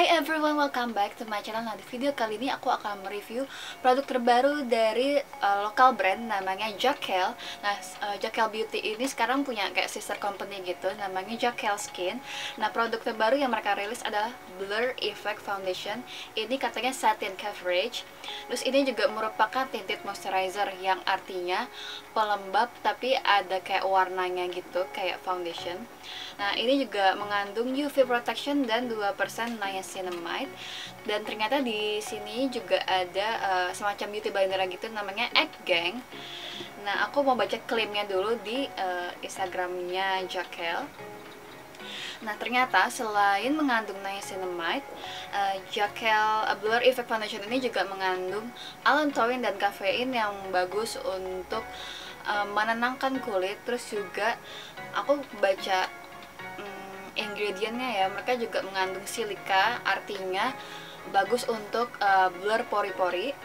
Hi everyone, welcome back to my channel. Nah, di video kali ini aku akan mereview produk terbaru dari lokal brand namanya Jaquel. Nah, Jaquel Beauty ini sekarang punya kayak sister company gitu, namanya Jaquel Skin. Nah, produk terbaru yang mereka rilis adalah Blur Effect Foundation. Ini katanya satin coverage. Terus ini juga merupakan tinted moisturizer yang artinya pelembab tapi ada kayak warnanya gitu, kayak foundation. Nah, ini juga mengandung UV protection dan 2% niacinamide. Dan ternyata di sini juga ada semacam beauty blender gitu namanya Egg Gang. Nah, aku mau baca klaimnya dulu di Instagramnya Jaquel. Nah, ternyata selain mengandung niacinamide, Jaquel Blur Effect Foundation ini juga mengandung allantoin dan kafein yang bagus untuk menenangkan kulit. Terus juga aku baca ingredientnya ya, mereka juga mengandung silika, artinya bagus untuk blur pori-pori.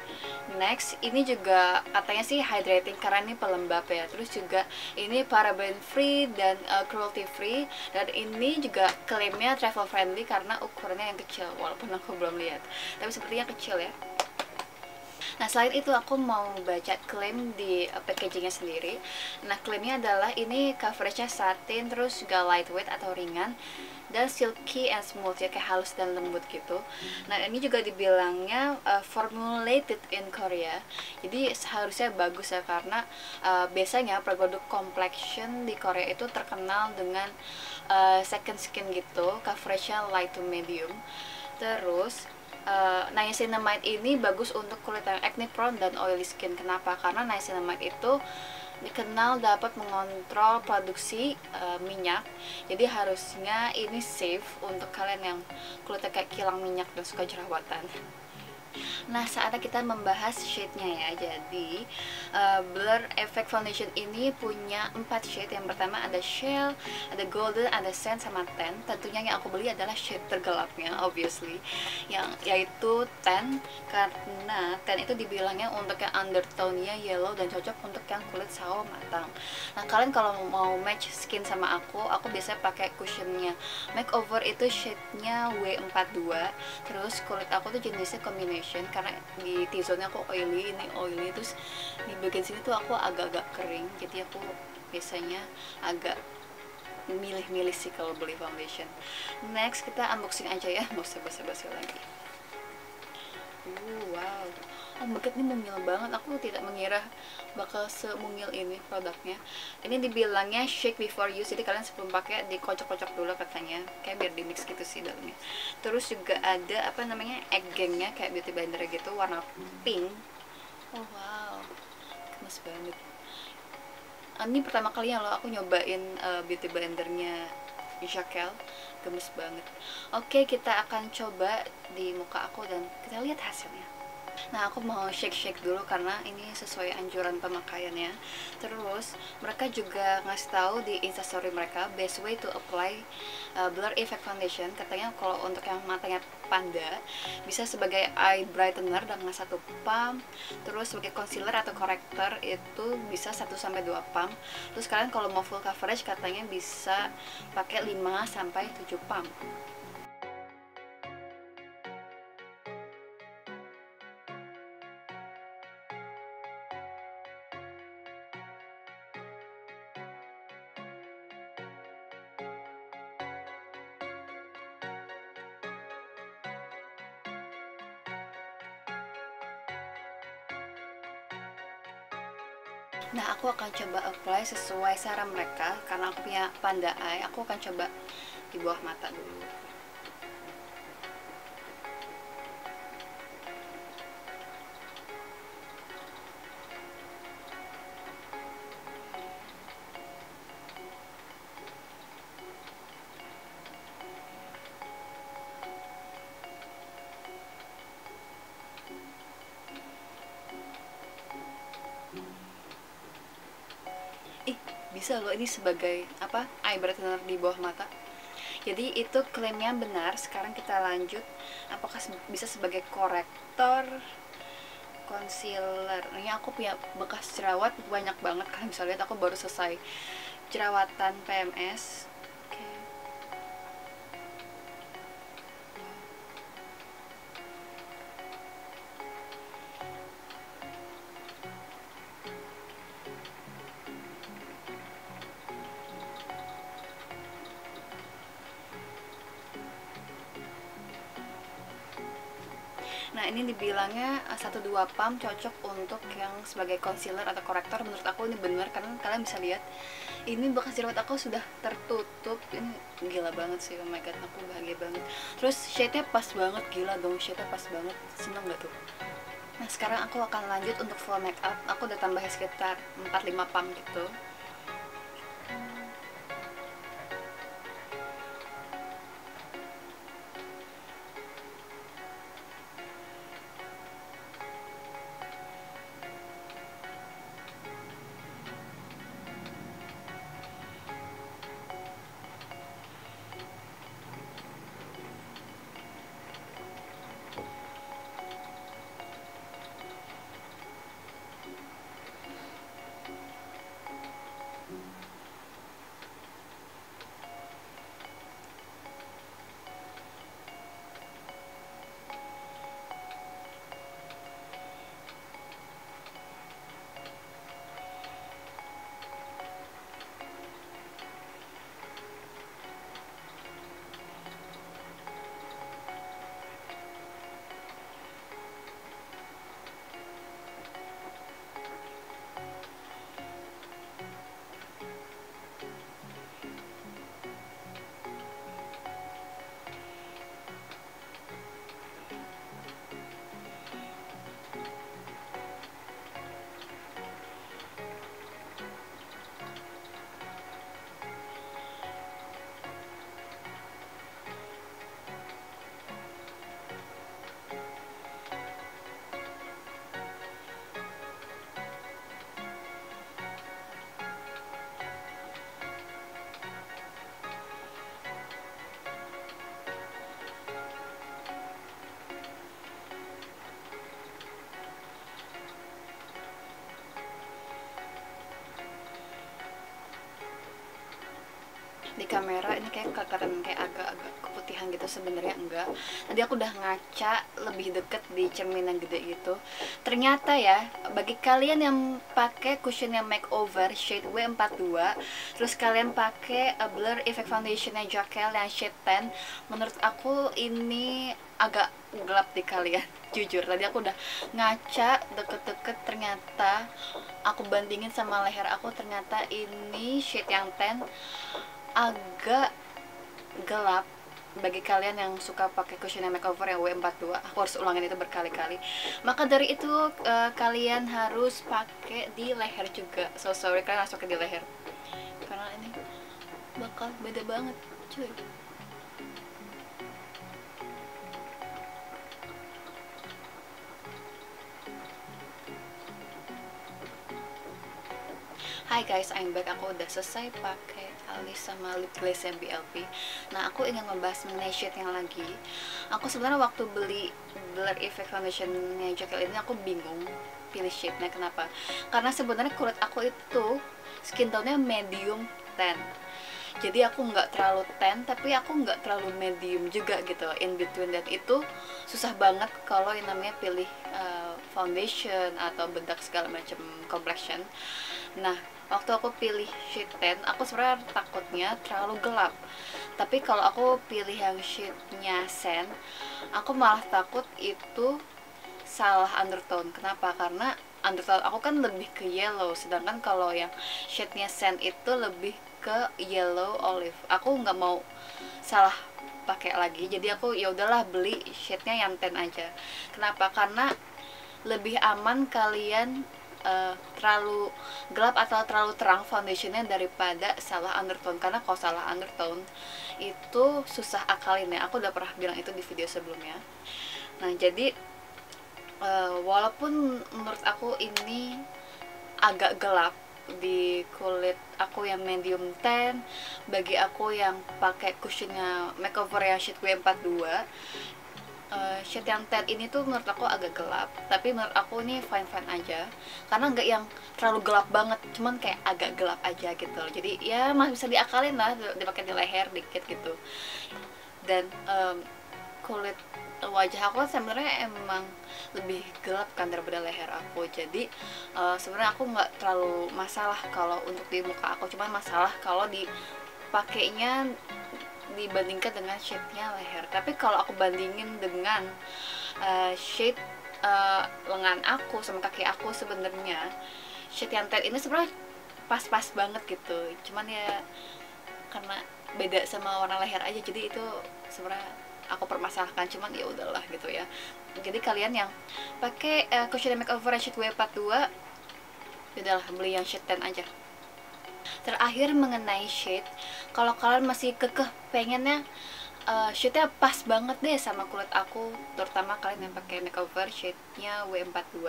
Next, ini juga katanya sih hydrating karena ini pelembab ya. Terus juga ini paraben free dan cruelty free. Dan ini juga klaimnya travel friendly karena ukurannya yang kecil, walaupun aku belum lihat, tapi sepertinya kecil ya. Nah, selain itu aku mau baca klaim di packagingnya sendiri. Nah, klaimnya adalah ini coveragenya satin, terus juga lightweight atau ringan, dan silky and smooth ya, kayak halus dan lembut gitu. Nah, ini juga dibilangnya formulated in Korea. Jadi seharusnya bagus ya, karena biasanya produk complexion di Korea itu terkenal dengan second skin gitu, coveragenya light to medium. Terus niacinamide ini bagus untuk kulit yang acne prone dan oily skin. Kenapa? Karena niacinamide itu dikenal dapat mengontrol produksi minyak. Jadi harusnya ini safe untuk kalian yang kulitnya kayak kilang minyak dan suka jerawatan. Nah, saatnya kita membahas shade-nya ya. Jadi, Blur Effect Foundation ini punya 4 shade. Yang pertama ada Shell, ada Golden, ada Sand, sama Tan. Tentunya yang aku beli adalah shade tergelapnya, obviously, yaitu Tan, karena Tan itu dibilangnya untuk yang undertone-nya yellow dan cocok untuk yang kulit sawo matang. Nah, kalian kalau mau match skin sama aku biasanya pakai cushionnya Makeover, itu shade-nya W42. Terus kulit aku tuh jenisnya combination, karena di T-zone aku oily, ini oily, terus di bagian sini tuh aku agak-agak kering, jadi aku biasanya agak milih-milih sih kalau beli foundation. Next, kita unboxing aja ya, nggak usah basa-basi lagi. Wow, oh my god, ini mungil banget. Aku tidak mengira bakal semungil ini produknya. Ini dibilangnya shake before use, jadi kalian sebelum pakai dikocok-kocok dulu katanya, kayak biar di mix gitu sih dalamnya. Terus juga ada apa namanya, egg gangnya, kayak beauty blender gitu, warna pink. Oh wow, gemes banget. Ini pertama kalinya loh aku nyobain beauty blendernya Jaquel, gemes banget. Oke, kita akan coba di muka aku dan kita lihat hasilnya. Nah, aku mau shake dulu karena ini sesuai anjuran pemakaiannya. Terus mereka juga ngasih tahu di instastory mereka best way to apply Blur Effect Foundation. Katanya kalau untuk yang matanya panda bisa sebagai eye brightener dengan 1 pump. Terus sebagai concealer atau corrector itu bisa 1-2 pump. Terus kalian kalau mau full coverage katanya bisa pakai 5-7 pump. Nah, aku akan coba apply sesuai saran mereka karena aku punya panda eye. Aku akan coba di bawah mata dulu. Bisa loh ini sebagai apa, eye brightener di bawah mata. Jadi itu klaimnya benar. Sekarang kita lanjut, apakah bisa sebagai korektor, concealer. Ini aku punya bekas jerawat banyak banget, kalian bisa lihat aku baru selesai jerawatan PMS. Oke. ini dibilangnya 1-2 pump cocok untuk yang sebagai concealer atau korektor. Menurut aku ini bener, karena kalian bisa lihat ini bekas jerawat aku sudah tertutup. Ini gila banget sih, oh my god, aku bahagia banget. Terus shade-nya pas banget, gila dong, shade-nya pas banget, seneng gak tuh? Nah sekarang aku akan lanjut untuk full makeup. Aku udah tambah sekitar 4-5 pump gitu. Di kamera ini kayak kelihatan kayak agak-agak keputihan gitu, sebenarnya enggak. Tadi aku udah ngaca lebih deket di cermin yang gede gitu. Ternyata ya, bagi kalian yang pakai cushion yang makeover shade W42, terus kalian pakai Blur Effect Foundationnya Jacquel yang shade 10, menurut aku ini agak gelap di kalian. Jujur, tadi aku udah ngaca deket-deket, ternyata aku bandingin sama leher aku, ternyata ini shade yang 10 agak gelap. Bagi kalian yang suka pakai cushion makeover yang W42, aku harus ulangin itu berkali-kali. Maka dari itu kalian harus pakai di leher juga. So sorry, kalian harus pakai di leher karena ini bakal beda banget cuy. Hai guys, I'm back. Aku udah selesai pakai alis sama lip glaze yang BLP. Nah, aku ingin membahas mengenai shade yang lagi. Aku sebenarnya waktu beli Blur Effect Foundation-nya Jacquel ini, aku bingung pilih shade-nya. Kenapa? Karena sebenarnya kulit aku itu skin tone-nya medium tan. Jadi aku nggak terlalu tan, tapi aku nggak terlalu medium juga gitu, in between. Dan itu susah banget kalau yang namanya pilih foundation atau bedak segala macam complexion. Nah, waktu aku pilih shade 10, aku sebenarnya takutnya terlalu gelap. Tapi kalau aku pilih yang shade-nya sand, aku malah takut itu salah undertone. Kenapa? Karena undertone aku kan lebih ke yellow, sedangkan kalau yang shade-nya sand itu lebih ke yellow olive. Aku nggak mau salah pakai lagi, jadi aku ya udahlah beli shade-nya yang 10 aja. Kenapa? Karena lebih aman kalian terlalu gelap atau terlalu terang foundationnya daripada salah undertone. Karena kalau salah undertone itu susah akalin ya, aku udah pernah bilang itu di video sebelumnya. Nah, jadi walaupun menurut aku ini agak gelap di kulit aku yang medium tan, bagi aku yang pakai cushionnya makeover yang shade W42, shade yang tan ini tuh menurut aku agak gelap, tapi menurut aku ini fine-fine aja, karena nggak yang terlalu gelap banget, cuman kayak agak gelap aja gitu. Jadi ya masih bisa diakalin lah, dipakai di leher dikit gitu. Dan kulit wajah aku sebenarnya emang lebih gelap kan daripada leher aku, jadi sebenarnya aku nggak terlalu masalah kalau untuk di muka aku, cuman masalah kalau dipakainya dibandingkan dengan shade-nya leher. Tapi kalau aku bandingin dengan shade lengan aku sama kaki aku. Sebenarnya shade yang tan ini sebenarnya pas-pas banget gitu, cuman ya karena beda sama warna leher aja, jadi itu sebenarnya aku permasalahkan, cuman ya udahlah gitu ya. Jadi kalian yang pakai cushion makeover shade W42, udahlah beli yang shade tan aja. Terakhir mengenai shade, kalau kalian masih kekeh pengennya shade-nya pas banget deh sama kulit aku, terutama kalian yang pakai makeover shade-nya W42,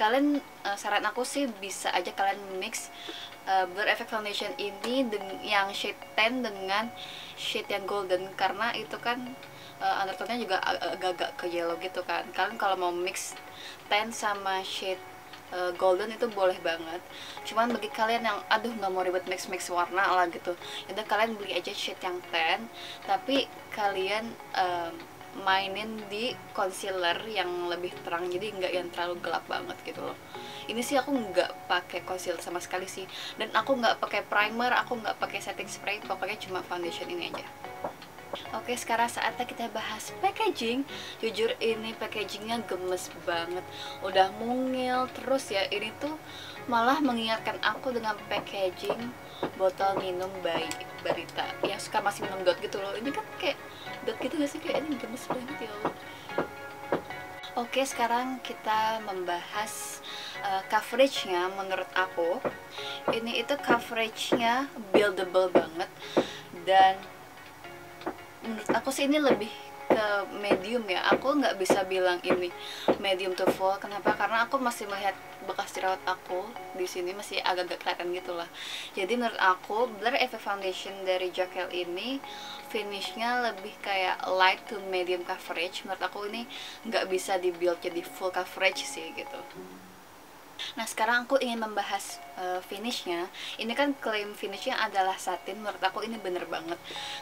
kalian saran aku sih bisa aja kalian mix Blur Effect Foundation ini yang shade tan dengan shade yang golden, karena itu kan undertone-nya juga agak-agak ke yellow gitu kan. Kalian kalau mau mix tan sama shade golden itu boleh banget, cuman bagi kalian yang aduh nggak mau ribet mix warna lah gitu, yaudah kalian beli aja shade yang tan, tapi kalian mainin di concealer yang lebih terang, jadi nggak yang terlalu gelap banget gitu loh. Ini sih aku nggak pakai concealer sama sekali sih, dan aku nggak pakai primer, aku nggak pakai setting spray, pokoknya cuma foundation ini aja. Oke, sekarang saatnya kita bahas packaging. Jujur ini packagingnya gemes banget, udah mungil terus ya. Ini tuh malah mengingatkan aku dengan packaging botol minum by Barita yang suka masih minum dot gitu loh. Ini kan kayak dot gitu gak sih, kayak ini gemes banget ya Allah. Oke, sekarang kita membahas coveragenya. Menurut aku ini itu coveragenya buildable banget, dan menurut aku sih ini lebih ke medium ya. Aku nggak bisa bilang ini medium to full. Kenapa? Karena aku masih melihat bekas jerawat aku di sini masih agak-agak kelihatan gitulah. Jadi menurut aku Blur Effect Foundation dari Jokel ini finishnya lebih kayak light to medium coverage. Menurut aku ini nggak bisa dibuild jadi full coverage sih gitu. Nah, sekarang aku ingin membahas finishnya. Ini kan klaim finishnya adalah satin. Menurut aku ini bener banget,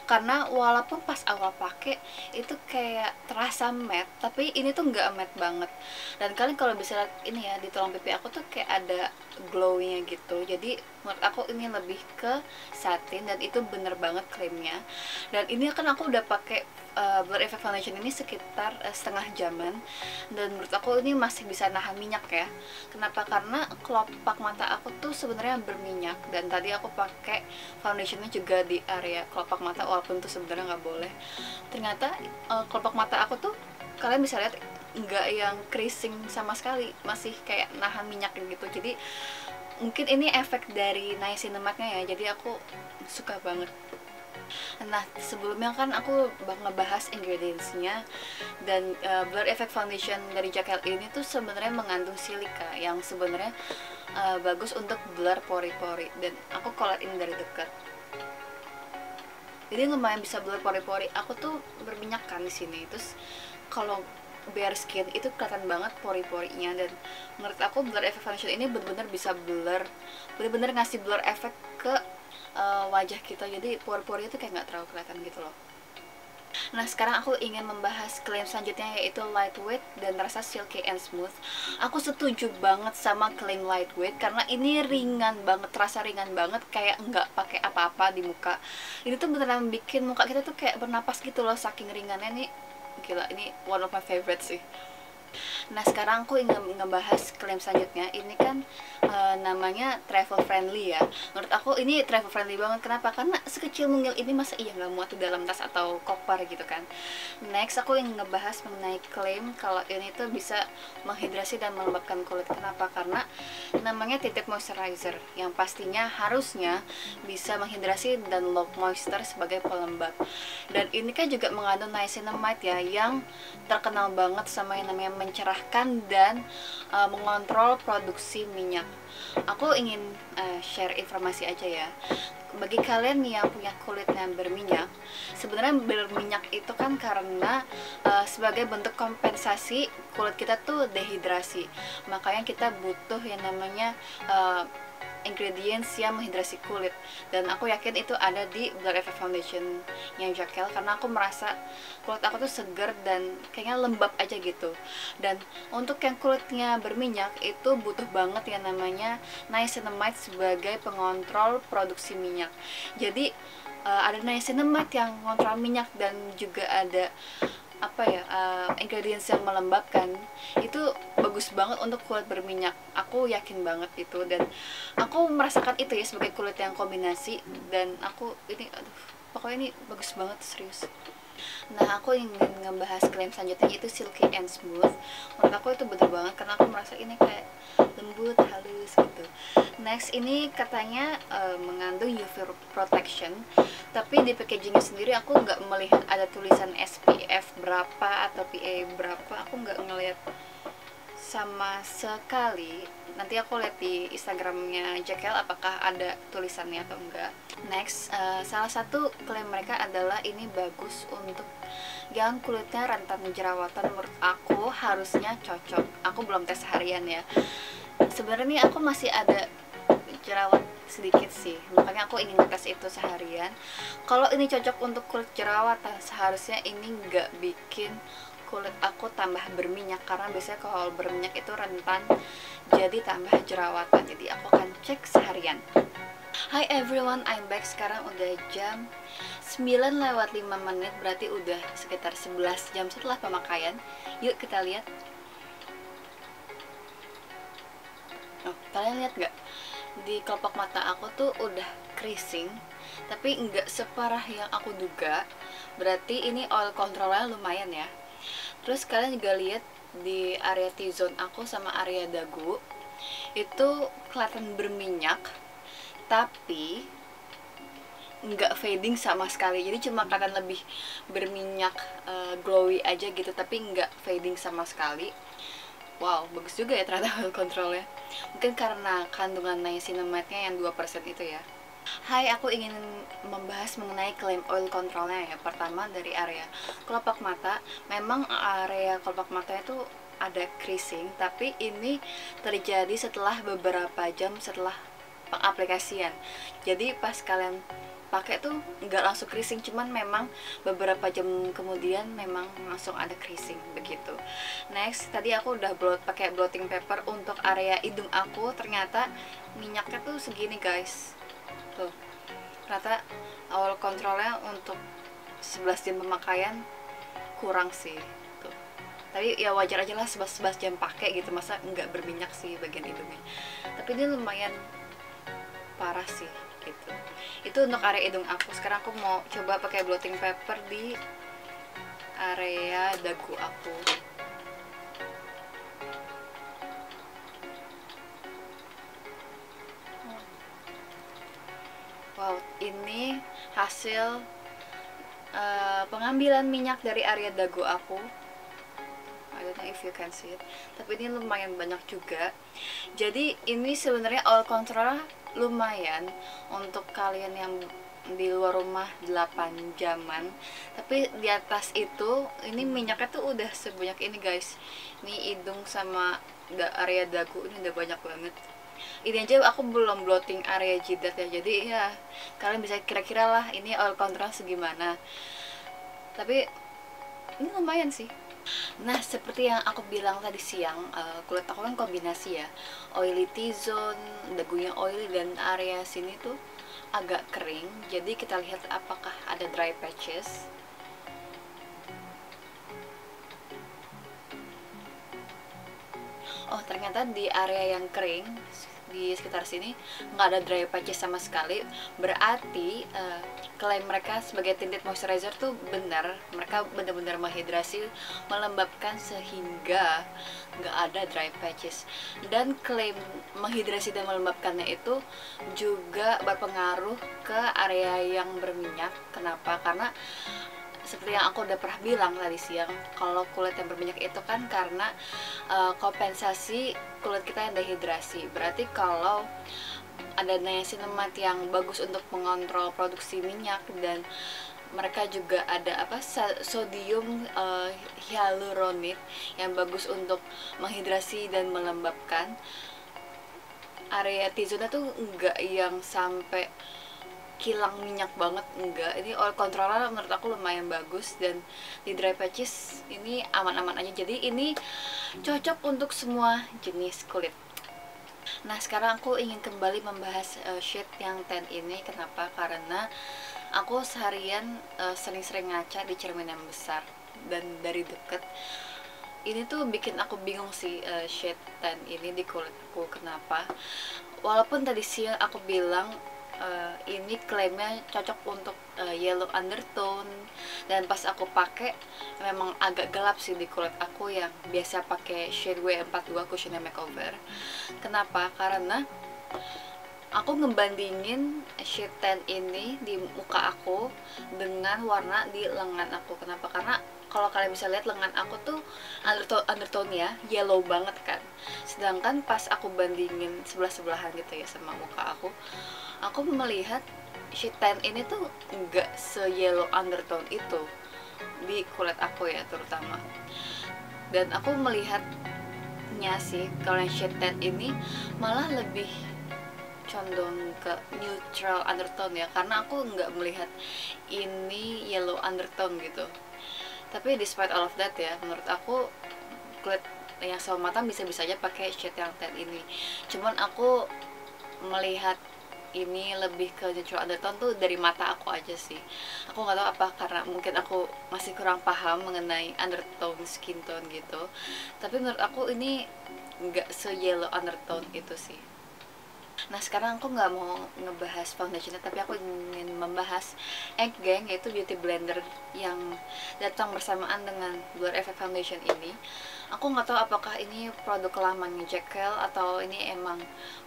karena walaupun pas awal pakai itu kayak terasa matte, tapi ini tuh nggak matte banget. Dan kalian kalau bisa lihat ini ya, di tulang pipi aku tuh kayak ada glowingnya gitu. Jadi menurut aku ini lebih ke satin, dan itu bener banget klaimnya. Dan ini kan aku udah pakai Blur Effect Foundation ini sekitar setengah jaman, dan menurut aku ini masih bisa nahan minyak ya. Kenapa? Karena kelopak mata aku tuh sebenarnya berminyak, dan tadi aku pakai foundationnya juga di area kelopak mata, walaupun tuh sebenarnya nggak boleh. Ternyata kelopak mata aku tuh kalian bisa lihat nggak yang creasing sama sekali, masih kayak nahan minyak gitu. Jadi mungkin ini efek dari niacinamide-nya ya, jadi aku suka banget. Nah, sebelumnya kan aku ngebahas ingredientsnya, dan Blur Effect Foundation dari Jokel ini tuh sebenarnya mengandung silika yang sebenarnya bagus untuk blur pori-pori, dan aku collab ini dari dekat. Jadi lumayan bisa blur pori-pori. Aku tuh berminyak kan di sini, terus kalau bare skin itu kelihatan banget pori-porinya, dan menurut aku Blur Effect Foundation ini benar-benar bisa blur, benar-benar ngasih blur effect ke wajah kita, jadi pori-pori itu kayak nggak terlalu kelihatan gitu loh. Nah, sekarang aku ingin membahas klaim selanjutnya, yaitu lightweight dan rasa silky and smooth. Aku setuju banget sama klaim lightweight, karena ini ringan banget, terasa ringan banget, kayak nggak pakai apa-apa di muka. Ini tuh beneran bikin muka kita tuh kayak bernapas gitu loh, saking ringannya. Nih gila, ini one of my favorite sih. Nah, sekarang aku ingin ngebahas klaim selanjutnya. Ini kan namanya travel friendly ya. Menurut aku ini travel friendly banget. Kenapa? Karena sekecil mungil ini masa iya nggak muat di dalam tas atau koper gitu kan. Next, aku ingin ngebahas mengenai klaim kalau ini tuh bisa menghidrasi dan melembabkan kulit. Kenapa? Karena namanya tinted moisturizer, yang pastinya harusnya bisa menghidrasi dan lock moisture sebagai pelembab. Dan ini kan juga mengandung niacinamide ya, yang terkenal banget sama yang namanya mencerahkan dan mengontrol produksi minyak. Aku ingin share informasi aja ya. Bagi kalian yang punya kulit yang berminyak, sebenarnya berminyak itu kan karena sebagai bentuk kompensasi kulit kita tuh dehidrasi. Makanya kita butuh yang namanya ingredients yang menghidrasi kulit, dan aku yakin itu ada di Blur Effect Foundation yang Jokel, karena aku merasa kulit aku tuh seger dan kayaknya lembab aja gitu. Dan untuk yang kulitnya berminyak itu butuh banget yang namanya niacinamide sebagai pengontrol produksi minyak. Jadi ada niacinamide yang mengontrol minyak, dan juga ada apa ya, ingredients yang melembabkan itu bagus banget untuk kulit berminyak. Aku yakin banget itu, dan aku merasakan itu ya sebagai kulit yang kombinasi, dan aku ini aduh, pokoknya ini bagus banget serius. Nah, aku ingin ngebahas klaim selanjutnya, itu silky and smooth. Menurut aku itu bener banget karena aku merasa ini kayak lembut, halus gitu. Next, ini katanya mengandung UV protection, tapi di packagingnya sendiri aku nggak melihat ada tulisan SPF berapa atau PA berapa. Aku nggak ngelihat sama sekali. Nanti aku lihat di Instagramnya Jekyll apakah ada tulisannya atau enggak. Next, salah satu klaim mereka adalah ini bagus untuk yang kulitnya rentan jerawatan. Menurut aku harusnya cocok. Aku belum tes harian ya. Sebenarnya aku masih ada jerawat sedikit sih, makanya aku ingin ngetes itu seharian. Kalau ini cocok untuk kulit jerawatan, seharusnya ini nggak bikin kulit aku tambah berminyak, karena biasanya kalau berminyak itu rentan jadi tambah jerawatan. Jadi aku akan cek seharian. Hi everyone, I'm back. Sekarang udah jam 9:05, berarti udah sekitar 11 jam setelah pemakaian. Yuk kita lihat. Oh, kalian lihat nggak? Di kelopak mata aku tuh udah creasing, tapi nggak separah yang aku duga. Berarti ini oil controlnya lumayan ya. Terus kalian juga lihat di area T-zone aku sama area dagu itu kelihatan berminyak, tapi nggak fading sama sekali. Jadi cuma kelihatan lebih berminyak, glowy aja gitu, tapi nggak fading sama sekali. Wow, bagus juga ya ternyata oil controlnya. Mungkin karena kandungan niacinamide-nya yang 2% itu ya. Hai, aku ingin membahas mengenai klaim oil controlnya ya. Pertama dari area kelopak mata. Memang area kelopak mata itu ada creasing, tapi ini terjadi setelah beberapa jam setelah pengaplikasian. Jadi pas kalian pakai tuh nggak langsung creasing, cuman memang beberapa jam kemudian memang langsung ada creasing begitu. Next, tadi aku udah pakai blotting paper untuk area hidung aku. Ternyata minyaknya tuh segini guys. Tuh, ternyata oil controlnya untuk 11 jam pemakaian kurang sih. Tuh. Tapi ya wajar aja lah 11 jam pakai gitu, masa nggak berminyak sih bagian hidungnya. Tapi ini lumayan parah sih gitu. Itu untuk area hidung aku. Sekarang aku mau coba pakai blotting paper di area dagu aku. Wow, ini hasil pengambilan minyak dari area dagu aku. I don't know if you can see it, tapi ini lumayan banyak juga. Jadi ini sebenarnya oil control lumayan untuk kalian yang di luar rumah 8 jaman. Tapi di atas itu ini minyaknya tuh udah sebanyak ini guys. Ini hidung sama area dagu ini udah banyak banget. Ini aja aku belum blotting area jidat ya, jadi ya kalian bisa kira-kira lah ini oil control segimana. Tapi ini lumayan sih. Nah, seperti yang aku bilang tadi siang, kulit aku kan kombinasi ya, oily T-zone, dagunya oily, dan area sini tuh agak kering. Jadi kita lihat apakah ada dry patches. Oh, ternyata di area yang kering di sekitar sini nggak ada dry patches sama sekali. Berarti klaim mereka sebagai tinted moisturizer tuh benar. Mereka benar-benar menghidrasi, melembabkan sehingga nggak ada dry patches. Dan klaim menghidrasi dan melembabkannya itu juga berpengaruh ke area yang berminyak. Kenapa? Karena seperti yang aku udah pernah bilang tadi siang, kalau kulit yang berminyak itu kan karena kompensasi kulit kita yang dehidrasi. Berarti kalau ada niacinamide yang bagus untuk mengontrol produksi minyak, dan mereka juga ada sodium hyaluronate yang bagus untuk menghidrasi dan melembabkan. Area T-zone tuh enggak yang sampai kilang minyak banget, enggak. Ini oil controller menurut aku lumayan bagus, dan di dry patches ini aman-aman aja. Jadi ini cocok untuk semua jenis kulit. Nah, sekarang aku ingin kembali membahas shade yang tan ini. Kenapa? Karena aku seharian sering-sering ngaca di cermin yang besar. dan dari deket. Ini tuh bikin aku bingung sih, shade tan ini di kulitku kenapa. Walaupun tadi siang aku bilang ini klaimnya cocok untuk yellow undertone, dan pas aku pakai memang agak gelap sih di kulit aku yang biasa pakai shade W42 Cushion Makeover. Kenapa? Karena aku ngebandingin shade tan ini di muka aku dengan warna di lengan aku. Kenapa? Karena kalau kalian bisa lihat lengan aku tuh undertone-nya yellow banget kan. Sedangkan pas aku bandingin sebelah-sebelahan gitu ya sama muka aku melihat shade tan ini tuh enggak se-yellow undertone itu di kulit aku ya terutama. Dan aku melihatnya sih kalau yang shade tan ini malah lebih condong ke neutral undertone ya, karena aku nggak melihat ini yellow undertone gitu. Tapi despite all of that ya, menurut aku kulit yang sama mata bisa-bisa aja pakai shade yang tan ini. Cuman aku melihat ini lebih ke neutral undertone tuh dari mata aku aja sih. Aku nggak tahu apa, karena mungkin aku masih kurang paham mengenai undertone skin tone gitu. Tapi menurut aku ini nggak se-yellow undertone itu sih. Nah sekarang aku nggak mau ngebahas foundationnya, tapi aku ingin membahas Egg Gang, yaitu beauty blender yang datang bersamaan dengan Blur Effect Foundation ini. Aku nggak tahu apakah ini produk lamanya Jekyll atau ini emang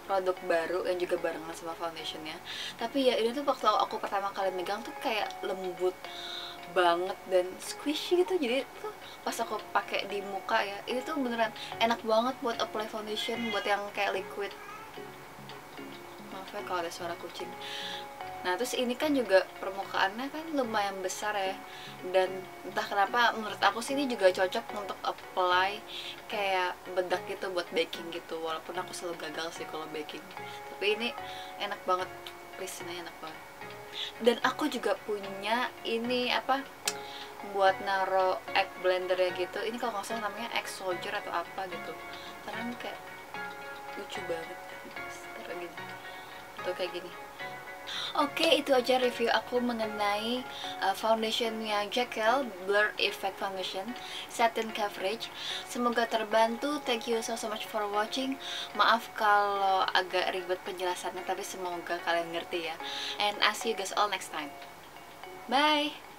produk baru yang juga barengan sama foundationnya. Tapi ya ini tuh waktu aku pertama kali megang tuh kayak lembut banget dan squishy gitu, jadi tuh pas aku pakai di muka ya, ini tuh beneran enak banget buat apply foundation, buat yang kayak liquid. Maaf ya kalau ada suara kucing. Nah terus ini kan juga permukaannya kan lumayan besar ya, dan entah kenapa menurut aku sih ini juga cocok untuk apply kayak bedak gitu buat baking gitu, walaupun aku selalu gagal sih kalau baking. Tapi ini enak banget, please, ini enak banget. Dan aku juga punya ini apa buat naro egg blender ya gitu, ini kalau nggak salah namanya egg soldier atau apa gitu, karena ini kayak lucu banget sekarang gini tuh kayak gini. Oke, itu aja review aku mengenai foundationnya Jekyll Blur Effect Foundation Satin Coverage. Semoga terbantu. Thank you so much for watching. Maaf kalau agak ribet penjelasannya, tapi semoga kalian ngerti ya. And I'll see you guys all next time. Bye.